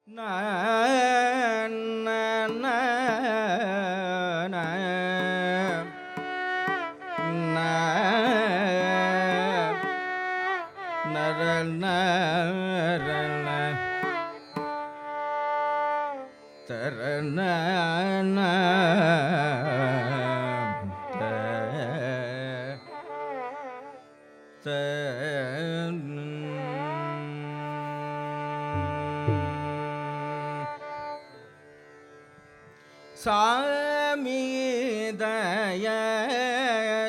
na na na na na na சாமி தய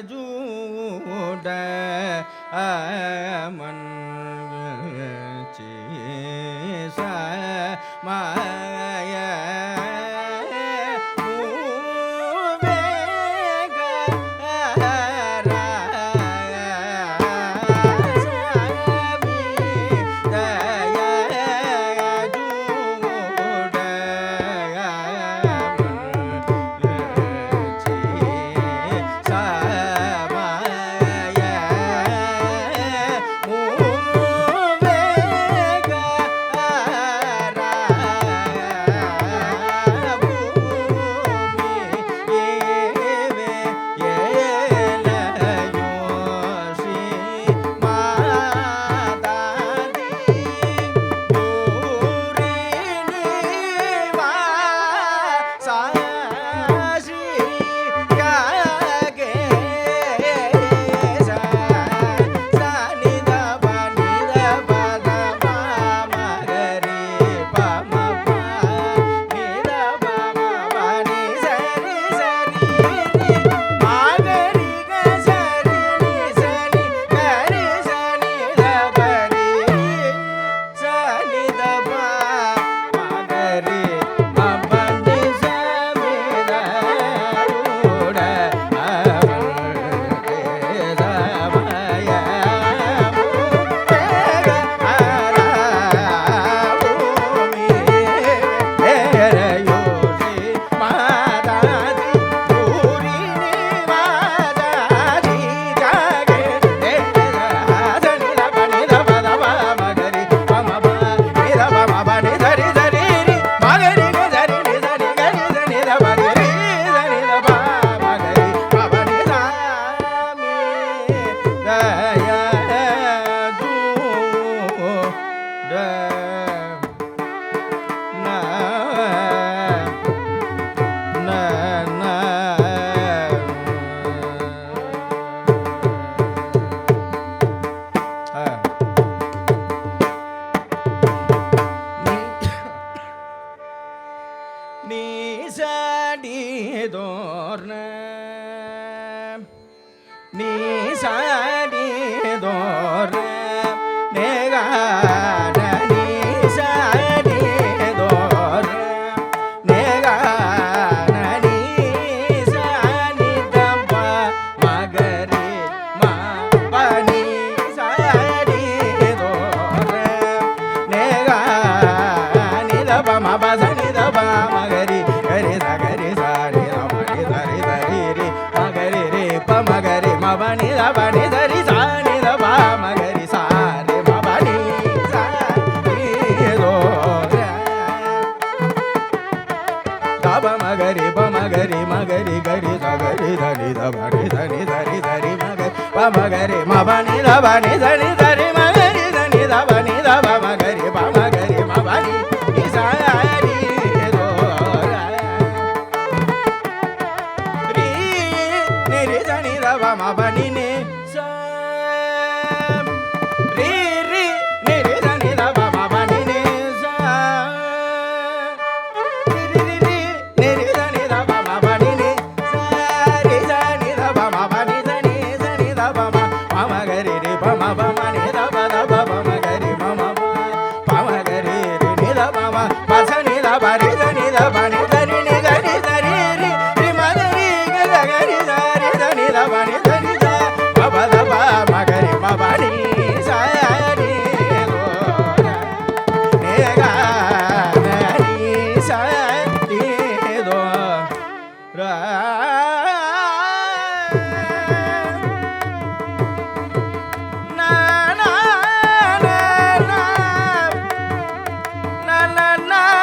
ஜூட அமன் சீச மாய Magari mabani labani zani zari magari zani labani laba magari ba magari mabani isari do ri ne re zani laba mabani ne sa ri ri ne re zani laba mabani ne sa ri ri ri ne re zani laba mabani ne sa ri zani laba mabani na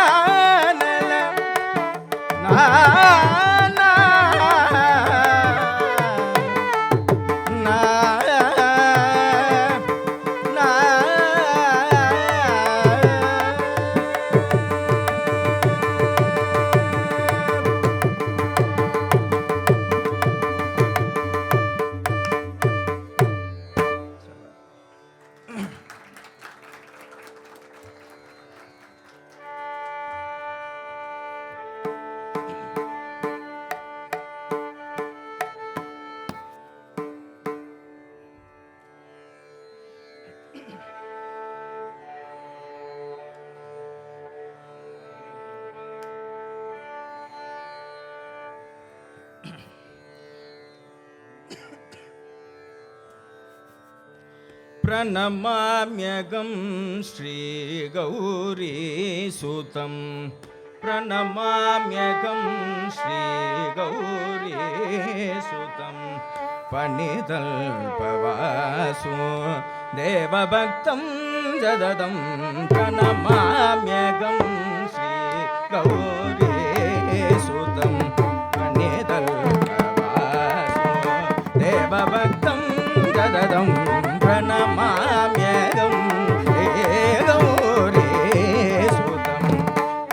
प्रणमाम्यगं श्रीगौरीसुतं प्रणमाम्यगं श्रीगौरीसुतं पणितल्पवासो देवभक्तं जददं प्रणमाम्यगं श्रीगौरीसुतं पणितल्पवासो देवभक्तं जददं प्रणमाम्यगं श्रीगौरीसुतं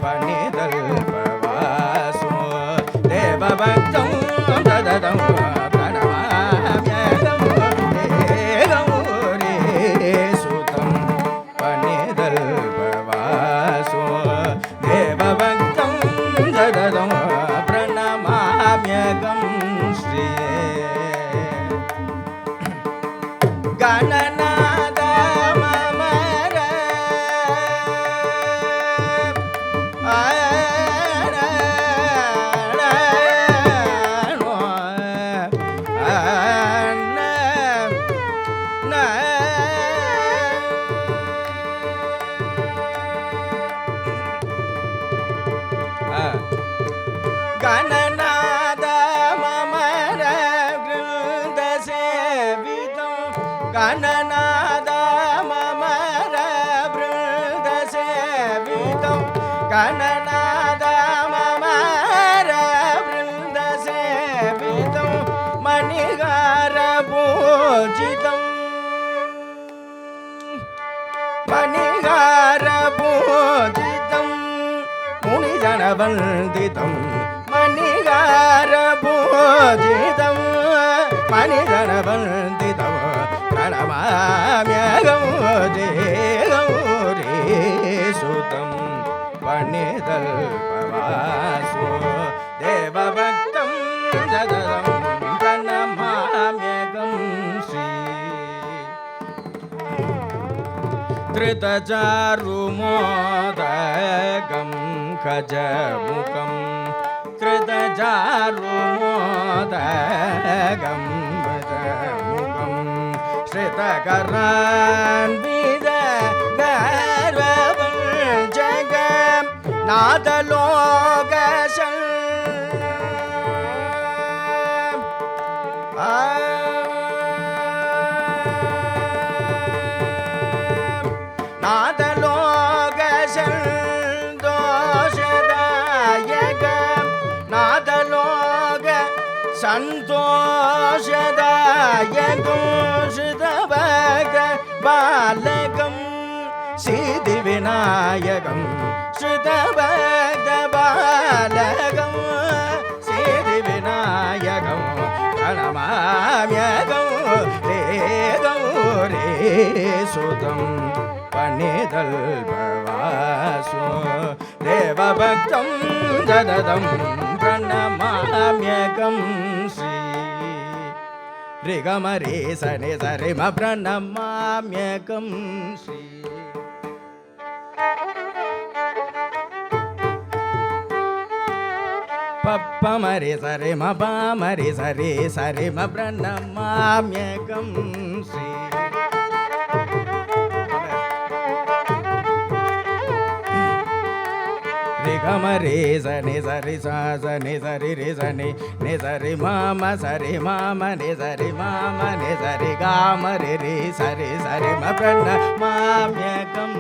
पणितल्पवासो देवभक्तं जददं प्रणमाम्यगं श्रीगौरीसुतं पणितल्पवासो देवभक्तं जददं प्रणमाम्यगं Shri गणनाद ममर गणनाद ममर वृन्दसेवितं गणनाद ममर वृन्दसेवितं गणनाद ममर वृन्दसेवितं मणिहारपूजितं मणिहारपूजितं मुनिजनवन्दितं मणिहारपूजितं मणिजनवन्दितं प्रणमाम्यगं श्रीगौरीसुतं पणितल्पवासो देवभक्तं जददं प्रणमाम्यगं Shri धृतचारुमोदकं खजमुखं धृतचारुमोदकं खजमुखं श्रितकरान्वितगर्वभञ्जकं नादलोकशं नादलोकसन्तोषदायकं नादलोक सन्तोषदायकं श्रुतभक्त बालकं सिद्धिविनायकं श्रुतभक्त बालकं सिद्धिविनायकं प्रणमाम्यगं श्रीगौरीसुतं पणितल्पवासो देवभक्तं जददं प्रणमाम्यगं श्री ऋगमरे सनि सरि म प्रणमाम्यगं श्री पप्पमरे सरि म पामरे सरि सरि म प्रणमाम्यगं श्री ऋगमरे सनि सरि सा सनि सरि रि सनि नि सरि माम सरि माम नि सरि माम नि सरि गाम रि रि सरि सरि म प्रणमाम्यगं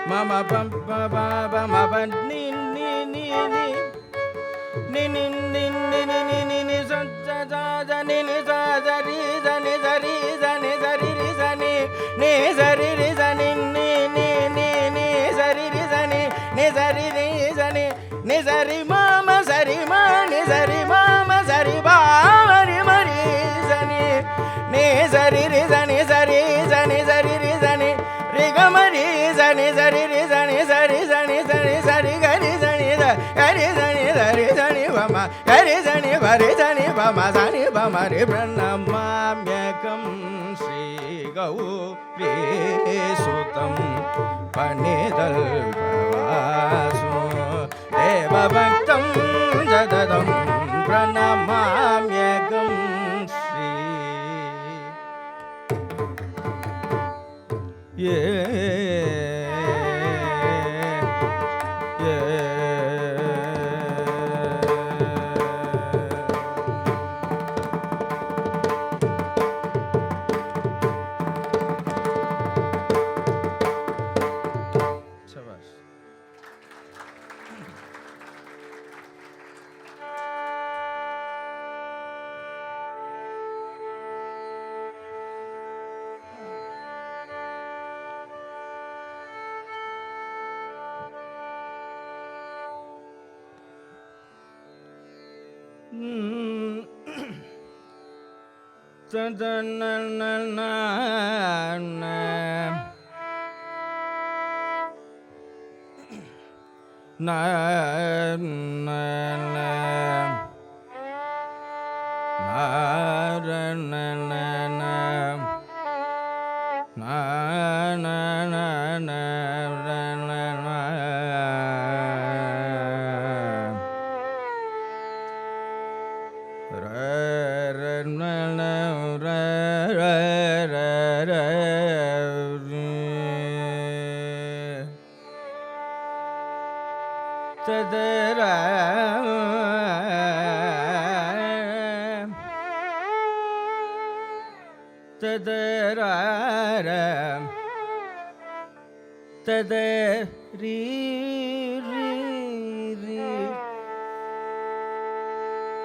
mama bam ba ba ba ma ba ni ni ni ni ni ni ni ni ni ni ni sa sa sa ni ni sa sa ri sa ni sa ri sa ni sa ri ri sa ni sa ri ri sa ni ni ni ni ni sa ri ri sa ni sa ri ri sa ni sa ri ma ma sa ri ma ni sa ri ma ma sa ri ba ma ri sa ni sa ri ri sa ni sa ri ri sa ni ri ga ma ri sa ni ri sa ni sa ri ga ri sa ni sa ri ga ri sa ni sa ri sa ni sa ri sa ni ba ma சரி சனி பம சனி பமரி பிரணமாம்யகம் ஸ்ரீ கௌரி சுதம் பணிதல் பவாசு தேவபக்தம் ஜததம் பிரணமாம்யகம் ஸ்ரீ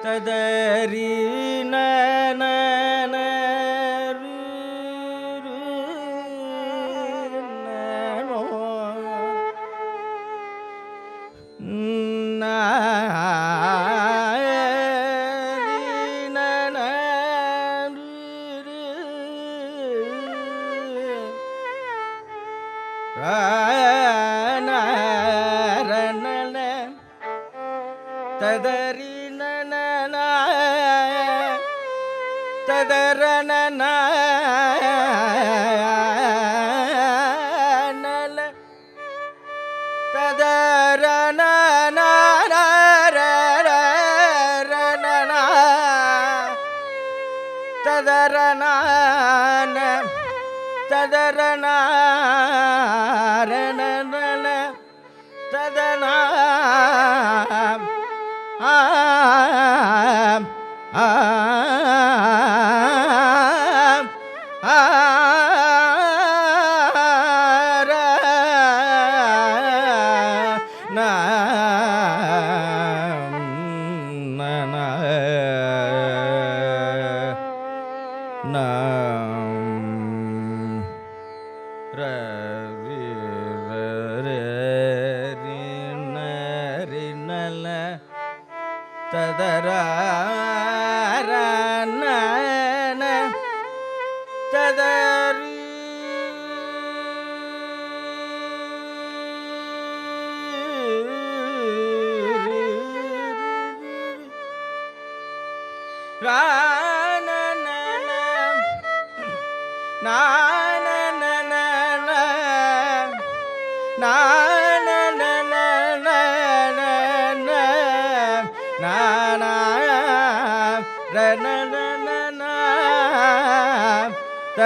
ததரி நன ததரி நன ததரன ததரன ததரன ததரன ததனா ததரி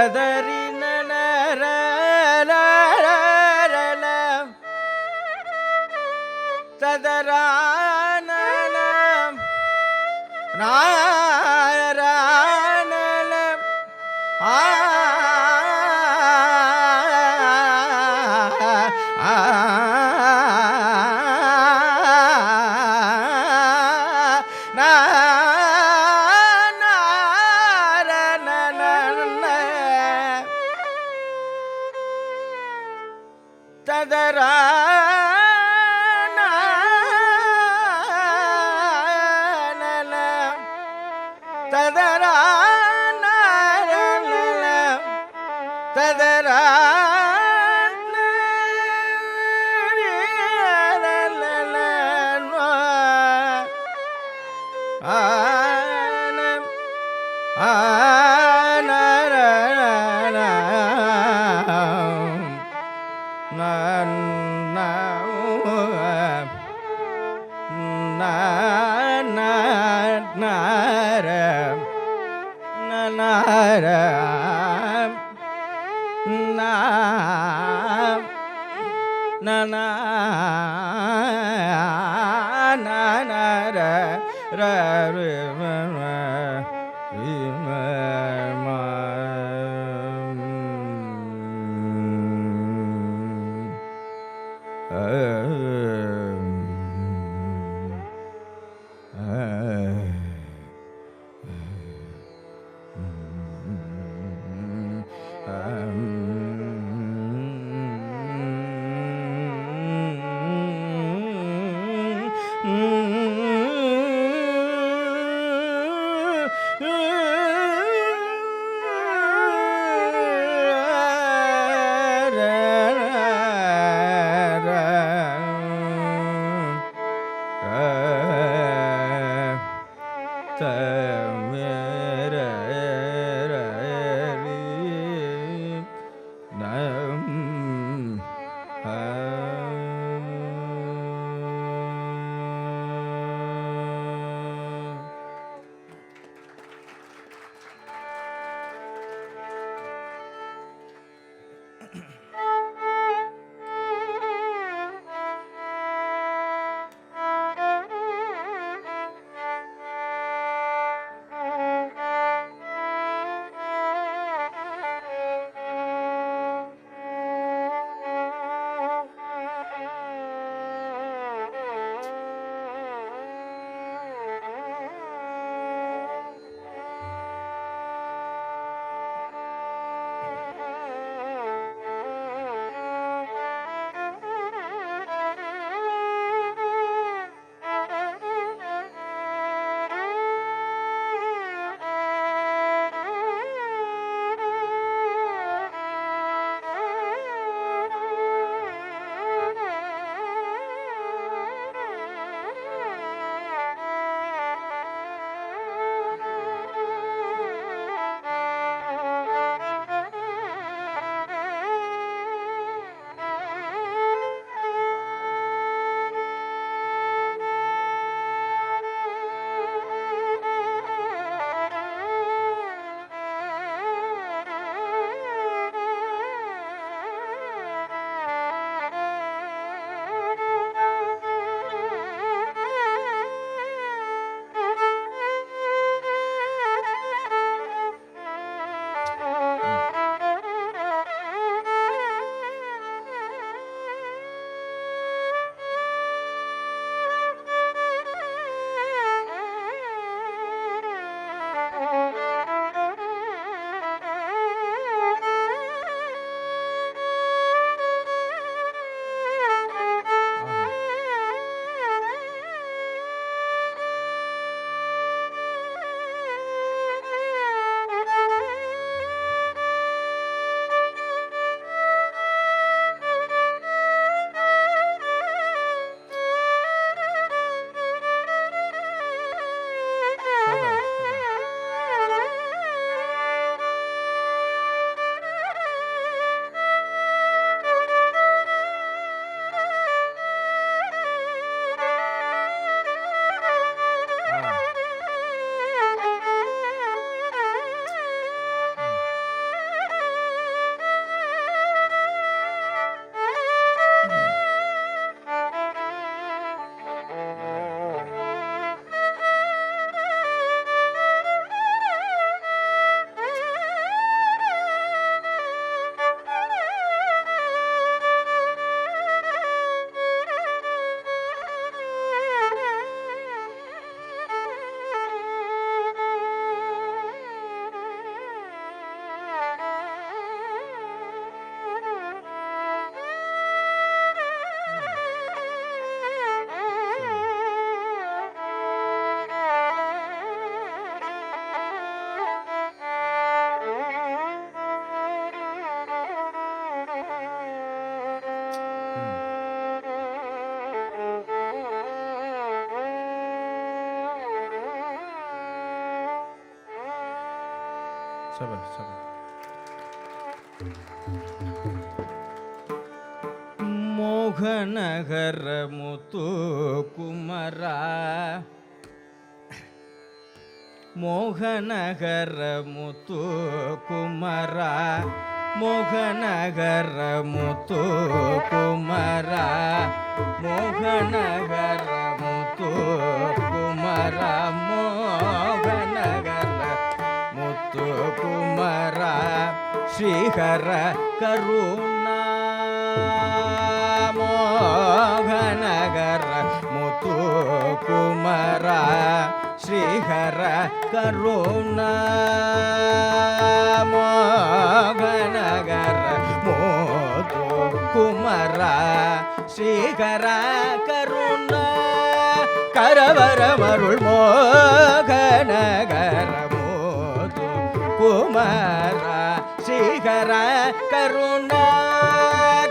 ததரி ததரா சபை சபை மோகநகர முத்து குமரா மோகநகர முத்து குமரா மோகநகர முத்து குமரா மோகநகர முத்து குமரா மோகநகர முத்து குமரா ஸ்ரீஹர கருணா மோகநகர முத்து குமரா ஸ்ரீஹர கருணா மோகநகர முத்து குமரா ஸ்ரீஹர கருணா கரவரமருள் மோகநகர முத்து குமரா ஸ்ரீஹர கருணா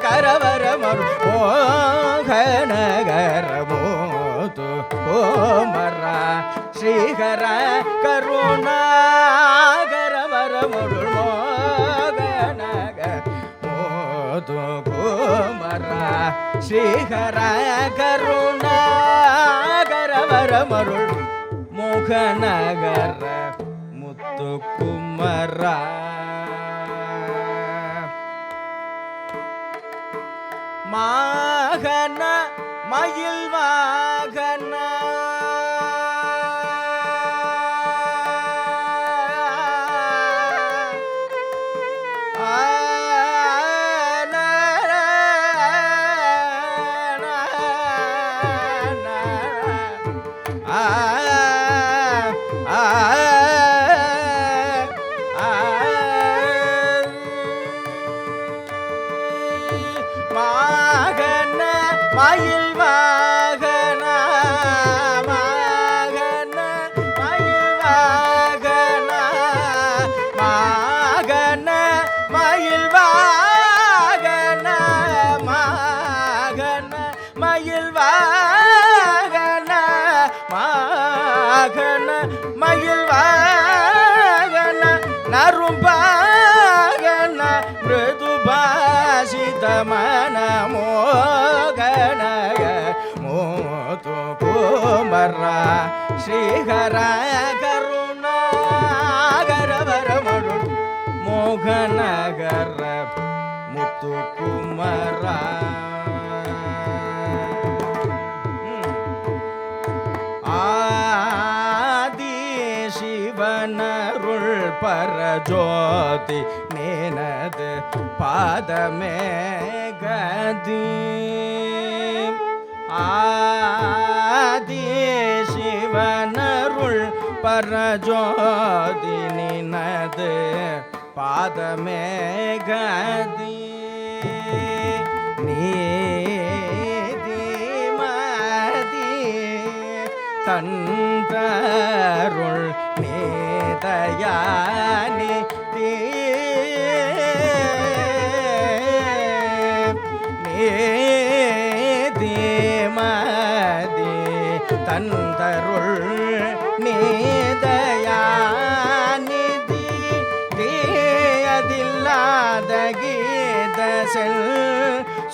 கரவரமருள் மோகநகர முத்து குமரா ஸ்ரீஹர கருணா கரவரமருள் மோகநகர முத்து குமரா ஸ்ரீஹர கருணா கரவரமருள் மோகநகர முத்து குமரா மாகன மயில் வாகன மயில் வாகன மகன மயில் வாகன மகன மயில் வாகன மகன மயில் வாகன மகன மயில் வாகன நரும்பாகன மிருது பாஷித மனமோ முத்து குமரா ஸ்ரீஹர கருணா கரவரமருள் மோகநகர முத்து குமரா ஆதி சிவனருள் பரஜோதி நேனது பாதமே கதி ஆதி சிவனருள் பரஜோதி நினது பாதமே கதி நீதி மதி தந்தருள் நேதயானி மதி தந்தருள் நேதயாநிதி தேயதில்லாத கீத செல்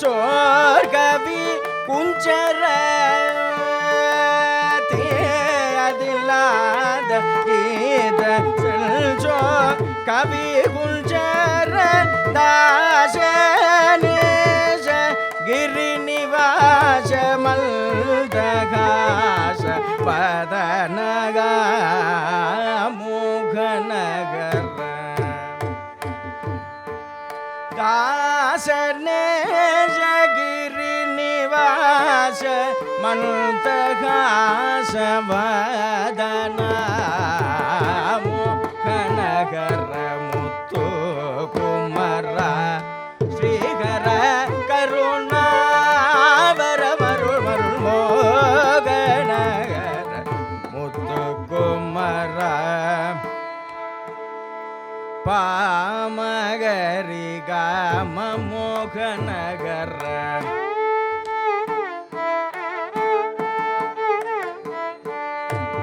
சோர்கவி குஞ்சர தேயதில்லாத கீத செல் சோர் கவி குஞ்சர தாசனேஷ गिरिनिवास मल्दघास पदनगा मोघनगर दासनेश गिरिनिवास मल्दघास वदना मोघनगर मुत्तु कुमरा श्रीहर करुणा पामगरि गाम मोघनगर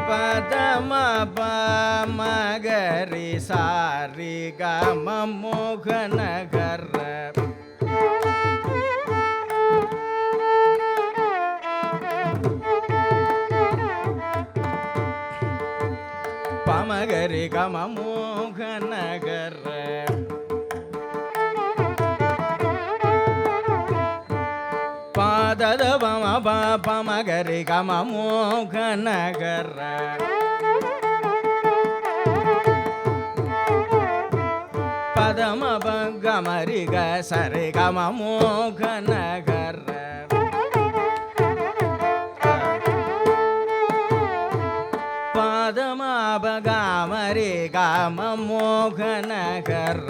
पदम पामगरि सारि गाम मोघनगर पम மகரி கம மோகனகர பாதத பம ப மகரி கம மோகனகர பதம பகமரி க சரி கம மோகனகர பதம பகமரி கம மோகனகர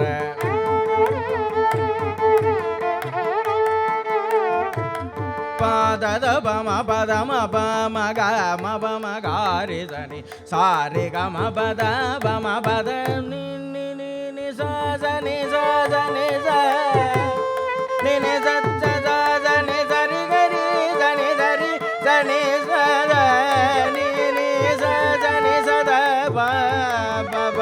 பாதத பம பதம பம கம பம காரி சனி சாரி கம பத பம பத நி நி நி நி ச சனி ச சனி ச நி நி ச ச சனி சரி கரி சனி சரி சனி ச நி நி ச சனி ச த ப ப ப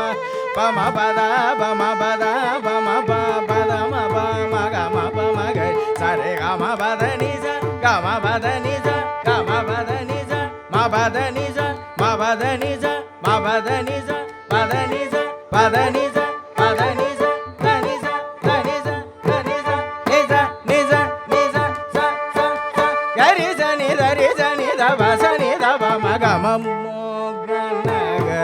பம பத பம பத பம ப பதம பம கம பம கரி சரி கம பத நி ச கம பத நி ச கம பத நி ச ம பத நி ச ம பத நி ச ம பத நி ச பத நி ச பத நி ச பத நி ச த நி ச த நி ச த நி ச நி ச நி ச நி ச ச ச ச கரி ச நி த ரி ச நி த ப ச நி த ப ம கம மோகனகர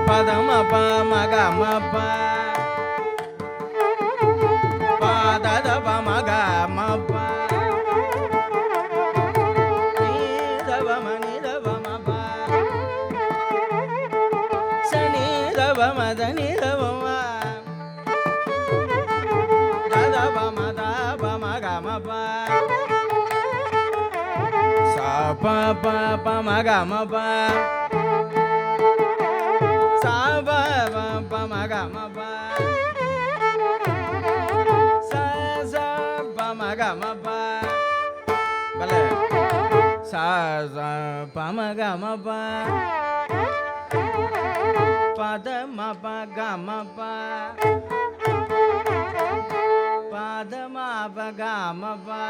பதம பம கம ப பாதத பம கம ப நீத பம நீத பம ப சனி த பம த நீத பம தத பம த பம கம ப ச ப ப பம கம ப sa ba ba ba ma ga ma ba sa sa ba ma ga ma ba bale sa sa ba ma ga ma ba pa da ma ba ga ma ba pa da ma ba ga ma ba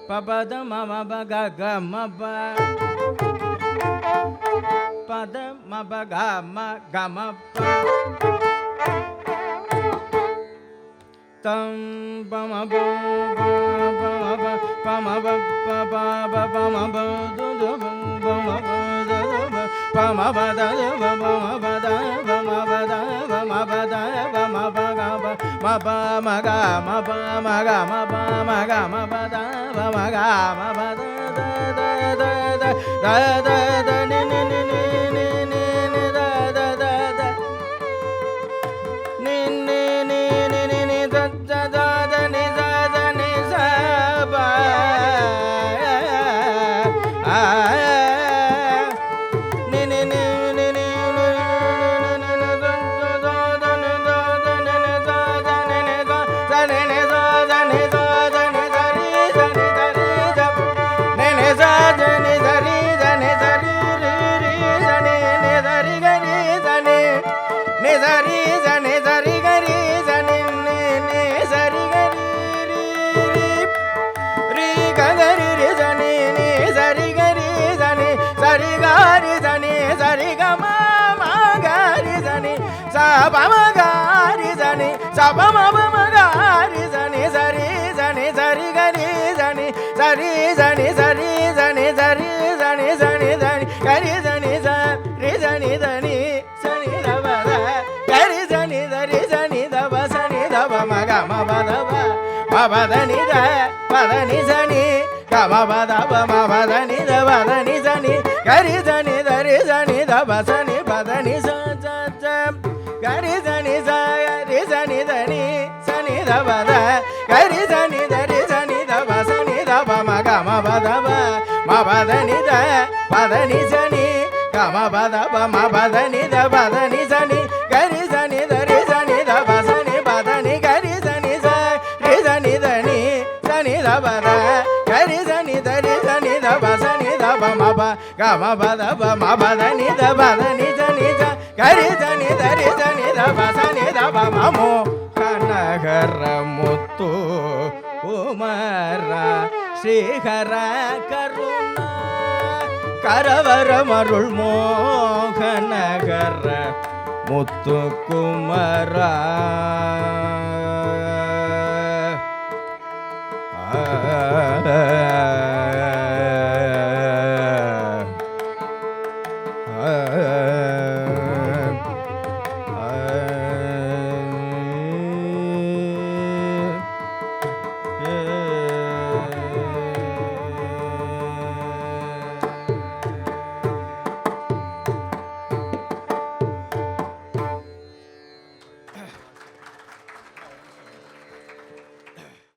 pa pa da ma ba ga ma ba பத மப கம கம தம் பம பம பம பம து பம பம பத பம பத பம பத பம பத பம பக மப மக மப மக மப மக மபத பம கம பத த த த த த நி நி நி ni பமகாரி சனி சபமபமகாரி சனி சரி சனி சரி கரி சனி சரி சனி சரி சனி சரி சனி சனி சனி கரி சனி சரி சனி சனி சனி தபத கரி சனி சரி சனி தப சனி தப மக மபதப மபதனி த பதனி சனி கமபதப மபதனி த பதனி சனி கரி சனி தரி சனி தப சனி பதனி ச கரி சனி சரி சனி தனி சனி தபத கரி சனி தரி சனி தப சனி தப மக மபதப மபதனி த பதனி சனி கமபதப மபதனி த பதனி சனி கரி சனி தரி சனி தப சனி பதனி கரி சனி சரி சனி தனி சனி தபத கரி சனி தரி சனி தப சனி தப மப கமபதப மபதனி த பதனி சனி கரி சனி தரி சனி தப சனி தப மமோ கனகர முத்து குமர ஸ்ரீஹர கருணா கரவர மருள் மோகனகர முத்து குமரா